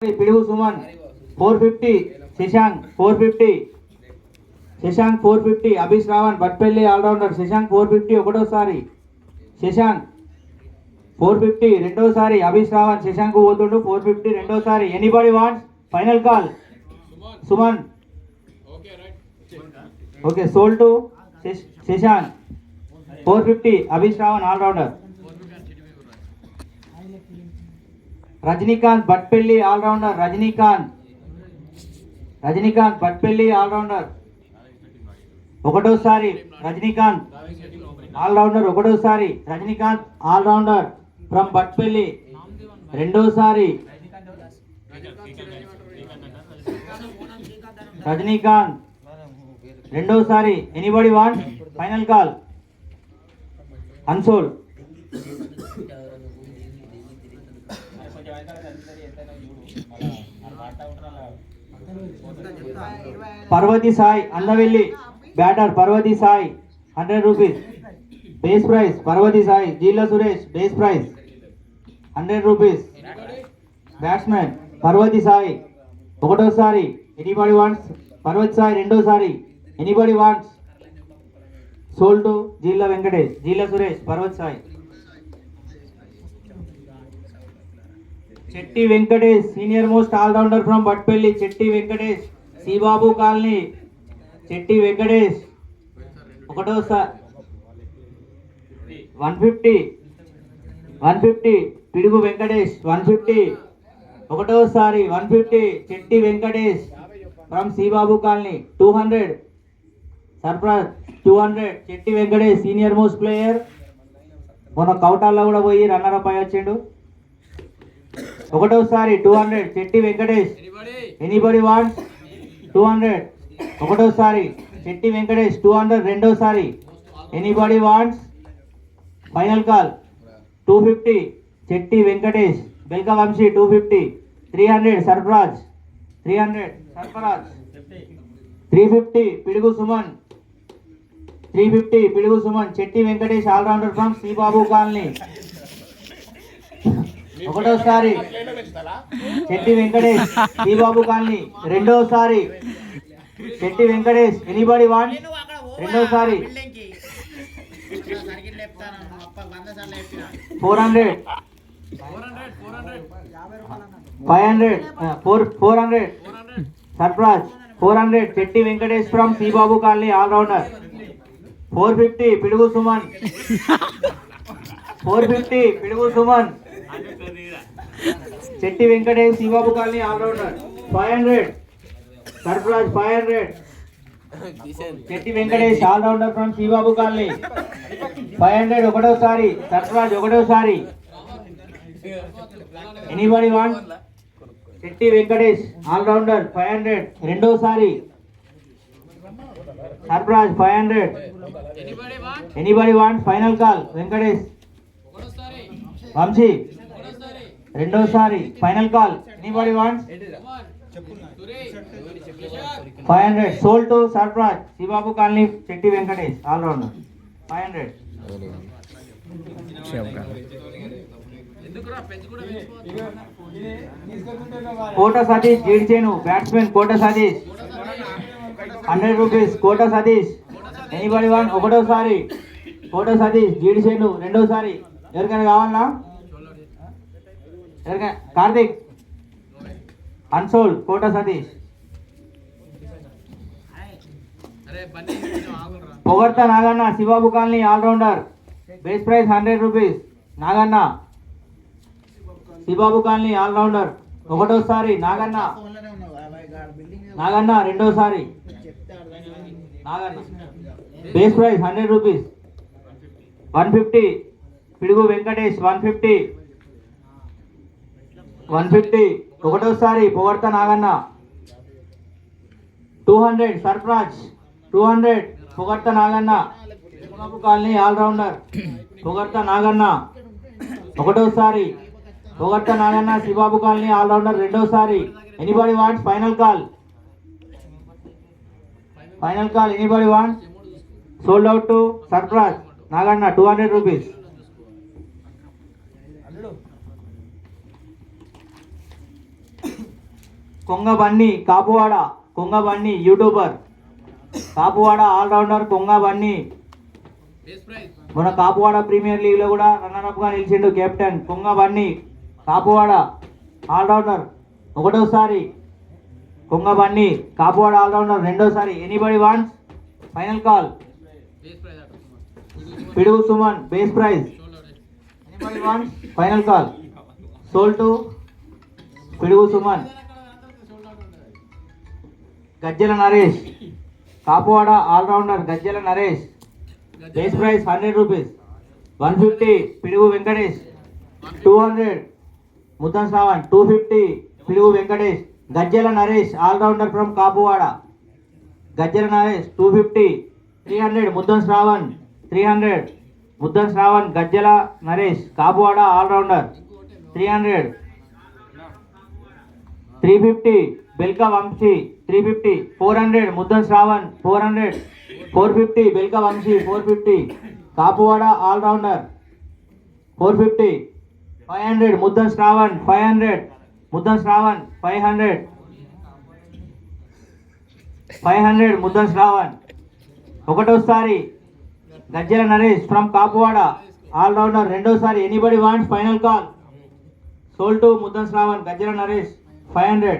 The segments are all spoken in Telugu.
పిడుగు సుమన్ 450, శశాంక్ 450, శశాంక్ 450, అభిష్ రావణ్ బట్పల్లి ఆల్రౌండర్ శశాంక్ 450 ఒకటోసారి, శశాంక్ 450 రెండోసారి, అభిష్ రావణ్ శశాంక్ పోతుండు 450 రెండోసారి. Anybody wants final call Suman. Okay sold to Shashank 450, అభిష్ Ravan all-rounder. Rajinikanth Batpalli all-rounder, Rajinikanth Batpalli all-rounder ఒకటోసారి, రజనీకాంత్ ఆల్రౌండర్ ఒకటోసారి, రజనీకాంత్ ఆల్రౌండర్ ఫ్రమ్ బట్పల్లి రెండోసారి, రజనీకాంత్ రెండోసారి. Anybody want final call unsold. Parvathi Sai Annavelli batter, Parvathi Sai 100 rupees base price. Parvathi Sai Jeela Suresh base price 100 rupees. Batsmen Parvathi Sai ఒకటోసారి, ఎనీబడి వాంట్స్ పర్వతి సాయి రెండోసారి, anybody wants sold to Jeela Venkatesh, Jeela Suresh Parvathi Sai. Chetti Venkatesh senior most all rounder from Batpalli, Chetti Venkatesh Sribabu colony, Chetti Venkatesh ఒకటోసారి 150, పిడుగు వెంకటేష్ 150 ఒకటోసారి, 150 Chetti Venkatesh from Sribabu colony. 200 surprise 200 Chetty Venkatesh senior most player, మొన్న కౌటాల్లో కూడా పోయి రన్నర్ అప్ అయి వచ్చిండు. ఒకటోసారి 200 చెట్టి వెంకటేష్. ఎనీబడి వాంట్స్ 200 ఒకటోసారి, చెట్టి వెంకటేష్ 200 రెండోసారి, anybody wants final call 250 Chetti Venkatesh, Belka Vamshi 250, 300 Sarfaraz 350 Pidugu Suman 350 Pidugu Suman, Chetti Venkatesh all rounder from Sribabu colony ఒకటోసారి, చెట్టి వెంకటేష్ శ్రీబాబు కాలనీ రెండోసారి, చెట్టి వెంకటేష్. ఎనీబడి వాంట్ రెండోసారి 400, 400 Sarfaraz 400 Chetti Venkatesh from Sribabu colony all rounder. 450 Pidugu Suman 450 Pidugu Suman, Chetti Venkatesh Sribabu colony all rounder. 500 Sarfaraz 500 Chetti Venkatesh all rounder from Sribabu colony. 500 ఒకటోసారి, సర్ఫరాజ్ ఒకటోసారి, anybody want Chetti Venkatesh all rounder 500 రెండోసారి, Sarfaraz 500. Anybody want final call Venkatesh Vamshi రెండోసారి, final call anybody wants 500 sold to Sarfaraz Sribabu colony, Chetti Venkatesh all rounder 500. Kota Satish జీడ్చేను బ్యాట్స్మెన్, కోట Satish 100 rupees, Kota Satish. Anybody want ఒకటోసారి, కోట సతీష్ జీడ్చేను రెండోసారి. ఎవరికైనా కావాలా? Karthik unsold Kota Satish. Pogadta Naganna Sivabu colony all rounder base price 100 rupees. Naganna Sivabu colony all rounder ఒకటోసారి, నాగన్న రెండోసారి, Naganna base price 100 rupees. 150 Pidugu Venkatesh 150 ఒకటోసారి, పొగడ్త నాగన్న. 200 Sarfaraz 200 Pogadta Naganna Sribabu colony all rounder. పొగడ్త నాగన్న ఒకటోసారి, పొగడ్త నాగన్న శ్రీబాబు కాలనీ ఆల్రౌండర్ రెండోసారి. Anybody wants final call anybody wants sold out to Sarfaraz Naganna 200 rupees. Konga Bunny Kapuwada, కొంగ బన్నీ యూట్యూబర్, కాపువాడ ఆల్రౌండర్ కొంగ బన్నీ. మన కాపువాడ ప్రీమియర్ లీగ్ లో కూడా రన్నర్ గా నిలిచిండు కెప్టెన్ కొంగ బన్నీ, కాపువాడ ఆల్రౌండర్ ఒకటోసారి, కొంగ బన్నీ కాపువాడ ఆల్రౌండర్ రెండోసారి. Anybody wants final call. Pidugu Suman base prize. Anybody wants final call. Sold to Pidugu Suman. Gajjala Naresh Kapuwada all rounder Gajjala Naresh, base prize 100 rupees. 150 Pidugu Venkatesh, 200 Muddam Shravan, 250 Pidugu Venkatesh. Gajjala Naresh all rounder from Kapuwada, Gajjala Naresh 250. 300 Muddam Shravan, 300 Muddam Shravan Gajjala Naresh Kapuwada all rounder 300. 350 Belka Vamshi 350. 400 Muddam Shravan 400. 450 Belka Vamshi 450 Kapuwada all rounder 450. 500 Muddam Shravan 500 Muddam Shravan 500. 500 Muddam Shravan. ఒకటోసారి గజ్జల నరేష్ ఫ్రమ్ కాపువాడ ఆల్రౌండర్ రెండోసారి. Anybody wants final call. Sold to Muddam Shravan Gajjala Naresh 500.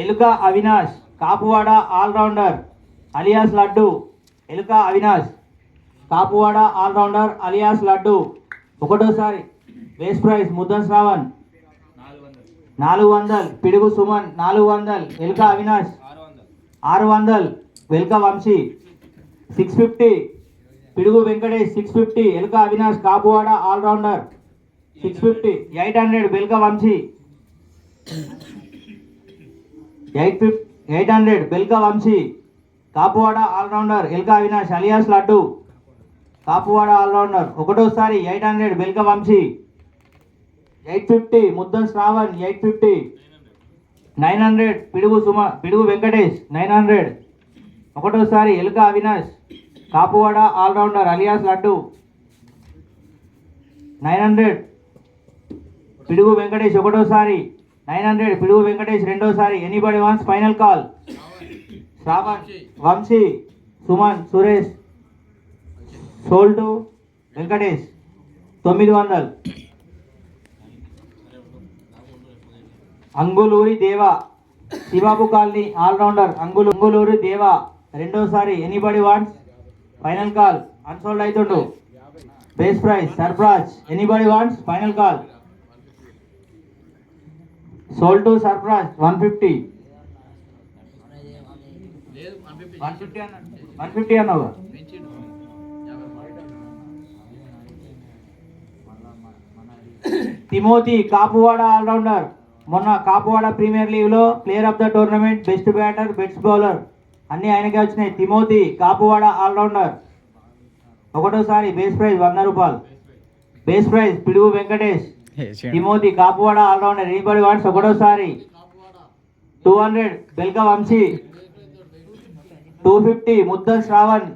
Eluka Avinash Kapuwada all rounder alias Laddu, Eluka Avinash Kapuwada all rounder alias Laddu ఒకటోసారి. Base prize Muddam Shravan 400. పిడుగు సుమన్ 400. ఎలుక అవినాష్ 600. వెల్క వంశీ 650. పిడుగు వెంకటేష్ 650. ఎలుక అవినాష్ కాపువాడ ఆల్రౌండర్ 650. 800 వెల్క వంశీ 800 వెల్క వంశీ కాపువాడ ఆల్రౌండర్ ఎలుక అవినాష్ అలియాస్ లడ్డు కాపువాడ ఆల్రౌండర్ ఒకటోసారి. 800 వెల్క వంశీ. 850 ముద్దం శ్రావణ్ 850. 900 పిడుగు వెంకటేష్ 900 ఒకటోసారి. ఎలుక అవినాష్ కాపువాడ ఆల్రౌండర్ అలియాస్ లడ్డు 900 పిడుగు వెంకటేష్ ఒకటోసారి. 900 పిడుగు వెంకటేష్ రెండోసారి. Anybody wants final call. Shravan Vamshi Suman Suresh sold to Venkatesh 900. Anguluri Deva Sivabu colony all rounder Anguluri Deva రెండోసారి. Anybody wants final call. Unsold అవుతుండు. Base prize Sarfaraz. Anybody wants final call. Sold to Sarfaraz 150. 150 అన్నావు. తిమోతి కాపువాడ ఆల్రౌండర్ మొన్న కాపువాడ ప్రీమియర్ లీగ్ లో player of the tournament, best batter, best bowler అన్ని ఆయనకే వచ్చినాయి. తిమోతి కాపువాడ ఆల్రౌండర్ ఒకటోసారి. బేస్ ప్రైజ్ 100 రూపాయలు. Base prize Pidugu Venkatesh Timothy Kapuwada all rounder. Anybody wants ఒకటోసారి. 200 Belka Vamshi 250 Muddam Shravan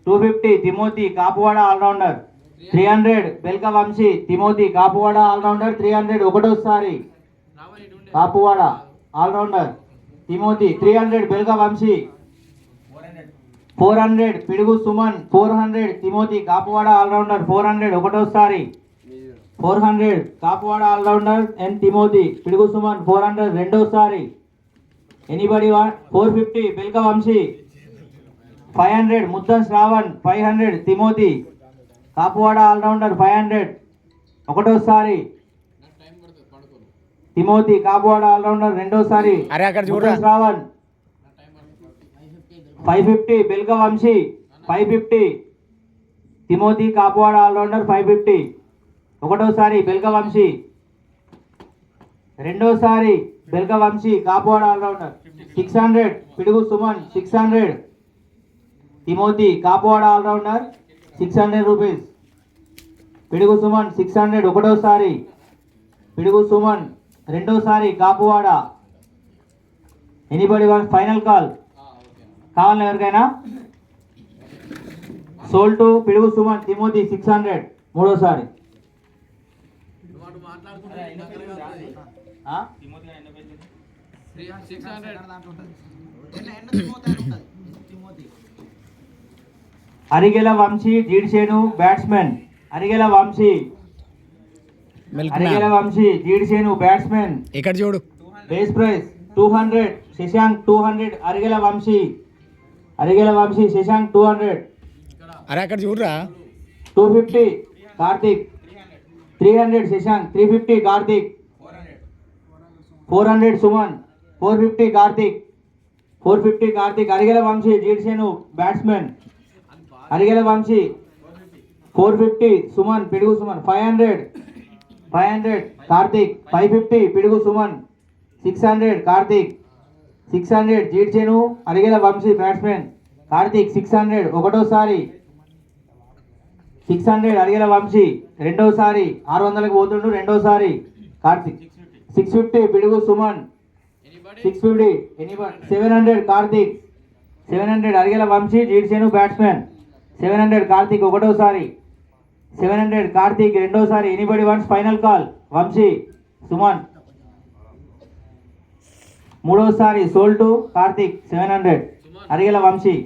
250 Timothy Kapuwada all rounder. 300 Belka Vamshi Timothy Kapuwada all rounder 300 ఒకటోసారి. Kapuwada all rounder Timothy 300 Belka Vamshi. 400 Pidugu Suman 400 Timothy Kapuwada allrounder 400 ఒకటోసారి. 400 కాపువాడ ఆల్రౌండర్ అండ్ తిమోతి పిడుగు సుమన్ 400 రెండోసారి. Anybody 450 Belka Vamshi. 500 Muddam Shravan 500 Timothy Kapuwada all rounder 500 ఒకటోసారి. తిమోతి కాపువాడ ఆల్రౌండర్ రెండోసారి. ముద్దం శ్రావణ్ 550 బెల్క వంశీ 550 తిమోతి కాపువాడ ఆల్రౌండర్ 550 ఒకటోసారి. బెల్క వంశీ రెండోసారి. బెల్క Vamsi Kapuwada all-rounder. 600 Pidugu Suman 600 Timothy Kapuwada all-rounder 600 rupees. Pidugu Suman 600 ఒకటోసారి. పిడుగు సుమన్ రెండోసారి Kapuvada. Anybody one final call. కావాలి ఎవరికైనా. Sold to Pidugu Suman Timothy 600 మూడోసారి. అరిగెల వంశీ జీడిసేను బ్యాట్స్మెన్. అరిగెల వంశీ జీడిసేను బ్యాట్స్మెన్. ఇక్కడ చూడు. Base price 200. శశాంక్ 200. అరిగెల వంశీ శశాంక్ 200. అరే అక్కడ చూడరా. 250 కార్తిక్. 300 శశాంక్. 350 కార్తిక్. 400 సుమన్. 450 కార్తిక్. 450 కార్తిక్. అరిగెల వంశీ జీడిసేను బ్యాట్స్మెన్. అరిగెల వంశీ 450 సుమన్ పిడుగు సుమన్. 500 కార్తిక్. 550 పిడుగు సుమన్. 600 కార్తిక్. 600 జీడ్చేను అరిగెల వంశీ బ్యాట్స్మెన్. కార్తిక్ 600 ఒకటోసారి. 600 అరిగెల వంశీ రెండోసారి. 600కి పోతుండు రెండోసారి. కార్తిక్ 650 పిడుగు సుమన్. 650 700 కార్తిక్. 700 అరిగెల వంశీ జీడ్చేను బ్యాట్స్మెన్. 700 కార్తిక్ ఒకటోసారి. 700 కార్తిక్ రెండోసారి. Anybody wants final call. Vamshi Suman. మూడోసారి sold to Karthik 700 Arigela Vamshi.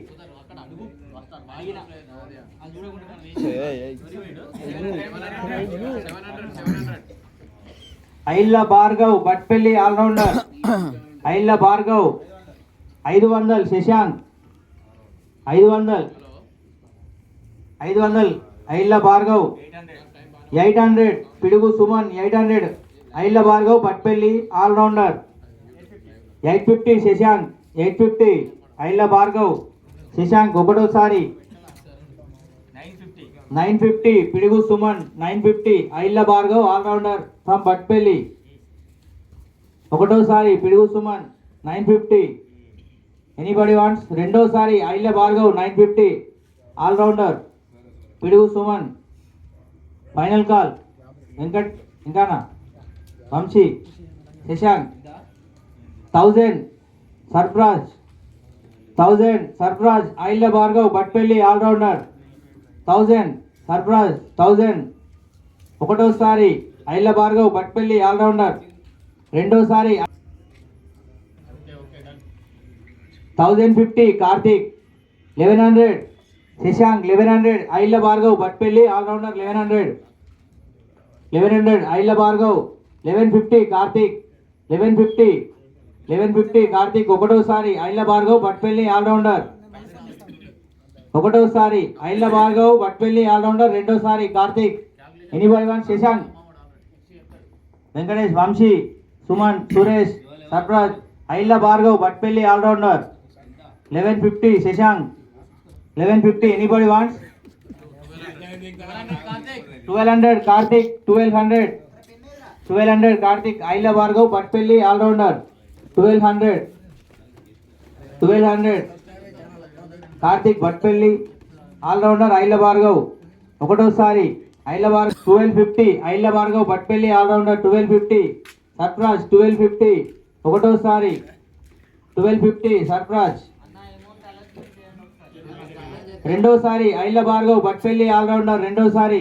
Ailla Bhargav Batpalli all rounder. Ailla Bhargav 500 Shashank. 500 Ailla Bhargav. 800 Pidugu Suman. 800 Ailla Bhargav Batpalli all rounder. 850 Shashank. 850 Ailla Bhargav Shashank ఒకటోసారి. 950 పిడుగు సుమన్. 950 ఐల్ల భార్గవ్ ఆల్రౌండర్ ఫ్రమ్ బట్పల్లి ఒకటోసారి. పిడుగు సుమన్ 950. ఎనీబడి వాంట్స్ రెండోసారి Ailla Bhargav 950 all rounder Pidugu Suman. Final call Venkat ఇంకానా వంశీ శశాంక్. 1000 సర్ఫరాజ్. 1000 సర్ఫరాజ్ ఐల్ల భార్గవ్ బట్పల్లి ఆల్రౌండర్. 1000 సర్ఫరాజ్. 1000 ఒకటోసారి ఐల్ల భార్గవ్ బట్పల్లి ఆల్రౌండర్. రెండోసారి 1050 కార్తిక్. 1100 శశాంక్. 1100 ఐల్ల భార్గవ్ బట్పల్లి ఆల్రౌండర్. 1100 ఐల్ల భార్గవ్. 1150 కార్తిక్. 1150 కార్తిక్ ఒకటోసారి ఐల్ల భార్గవ్ బట్పల్లి ఆల్రౌండర్. ఒకటోసారి ఐల్ల భార్గవ్ బట్పల్లి ఆల్రౌండర్. రెండోసారి Karthik. Anybody want Shashank. Venkatesh Vamshi Suman Suresh Sarfaraz Ailla Bhargav Batpalli all rounder. 1150 Shashank. 1150 anybody wants. 1200 Karthik. 1200 Karthik Ailla Bhargav Batpalli all rounder. 1200 Karthik Batpalli all rounder Ailla Bhargav ఒకటోసారి ఐల్ల భార్గవ్. 1250 ఐల్ల భార్గవ్ బట్పల్లి ఆల్రౌండర్. 1250 సర్ఫరాజ్. 1250 ఒకటోసారి. 1250 సర్ఫరాజ్. రెండోసారి ఐల్ల భార్గవ్ బట్పల్లి ఆల్రౌండర్. రెండోసారి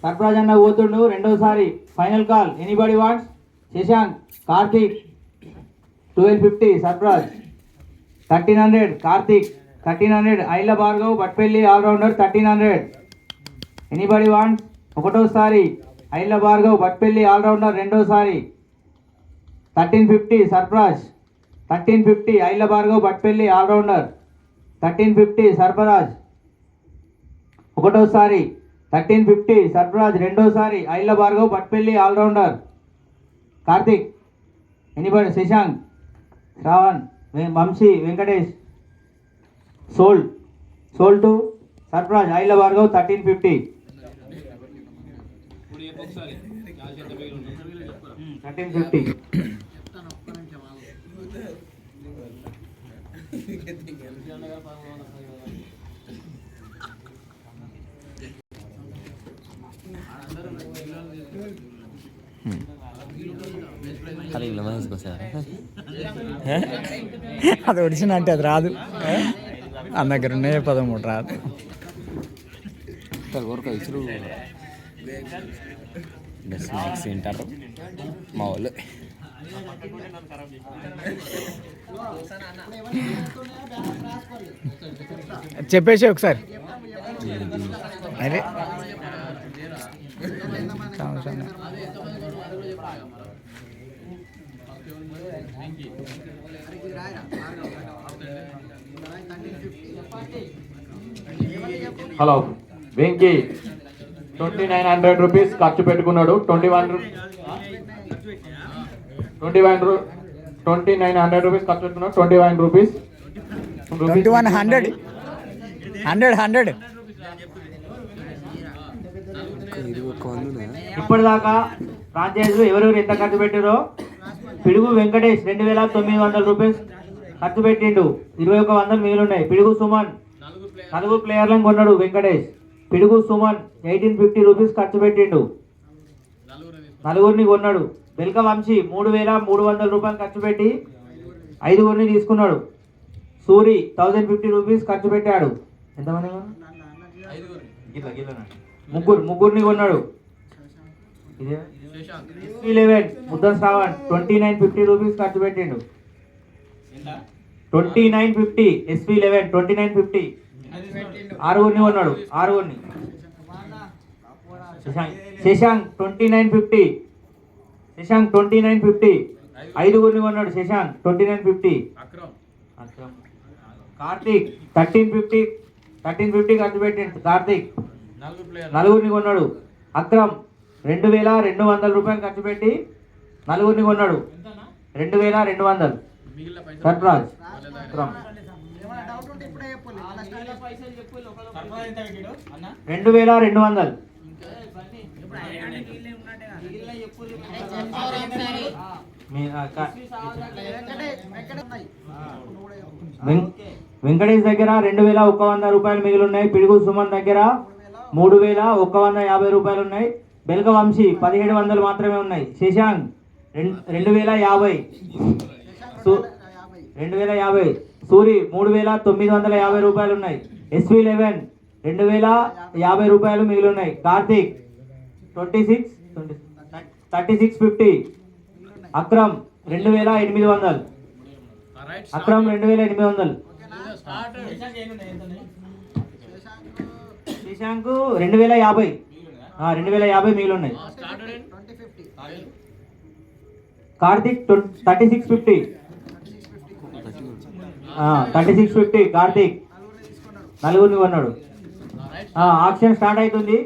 సర్ఫరాజ్ అన్న పోతుండు రెండోసారి. Final call anybody wants Shashank Karthik. 1250 Sarfaraz. 1300 Karthik. 1300 Ailla Bhargav Batpalli all rounder. 1300 anybody wants ఒకటోసారి ఐల్ల భార్గవ్ బట్పల్లి ఆల్రౌండర్. రెండోసారి 1350 సర్ఫరాజ్. 1350 ఐల్ల భార్గవ్ బట్పల్లి ఆల్రౌండర్. 1350 సర్ఫరాజ్ ఒకటోసారి. 1350 సర్ఫరాజ్ రెండోసారి Ailla Bhargav Batpalli all rounder. Karthik. Anybody Shashank Shravan Vamshi Venkatesh. Sold to Sarfaraz Ailla Bhargav 1350. 1350 అది ఒడిచిన అంటే అది రాదు. నా దగ్గర ఉన్నాయి 13 రాదు. స్నాక్స్ తింటారు మా వాళ్ళు. చెప్పేసి ఒకసారి అదే హలో వెంకీ 2900 రూపీస్ ఖర్చు పెట్టుకున్నాడు. 2900 రూపీస్ ఖర్చు పెట్టుకున్నాడు. 21 రూపీస్ 100 ఇప్పటిదాకా ఫ్రాంచైజీలు ఎవరెవరు ఎంత ఖర్చు పెట్టారో పిడుగు వెంకటేష్ 2900 రూపీస్ ఖర్చు పెట్టిండు. 2100 మిగిలిన్నాయి. పిడుగు సుమన్ 4 ప్లేయర్లను కొన్నాడు వెంకటేష్. పిడుగు సుమన్ 1850 రూపీస్ ఖర్చు పెట్టిండు. 4 కొన్నాడు. బెల్క వంశీ 3300 రూపాయలు ఖర్చు పెట్టి 5 తీసుకున్నాడు. సూరి 1050 రూపీస్ ఖర్చు పెట్టాడు. ఎంతమంది? ముగ్గురిని కొన్నాడు. 11 ముద్దం శ్రావణ్ 2950 రూపీస్ ఖర్చు పెట్టిండు. 2950 SV11 2950 6 కొన్నాడు. 6 శశాంక్ 2950 5 కొన్నాడు. శశాంక్ 2950 కార్తీక్ 1350 ఖర్చు పెట్టిండు. కార్తీక్ 4 కొన్నాడు. అక్రమ్ 2200 రూపాయలు ఖర్చు పెట్టి 4 కొన్నాడు. 2200 సర్ఫరాజ్ అక్రమ్ 2200 వెంకటేష్ దగ్గర 2100 రూపాయలు మిగిలి ఉన్నాయి. పిడుగు సుమన్ దగ్గర 3150 రూపాయలు ఉన్నాయి. బెల్క వంశీ 1700 మాత్రమే ఉన్నాయి. శశాంక్ 2050 సూరి 3950 రూపాయలు ఉన్నాయి. SV11 2050 రూపాయలు మిగిలి ఉన్నాయి. కార్తీక్ 3650 అక్రమ్ 2800 శశాంక్ 2050 మిగిలి ఉన్నాయి. కార్తీక్ 3650 కార్తీక్ 4 కొన్నాడు. ఆక్షన్ స్టార్ట్ అవుతుంది.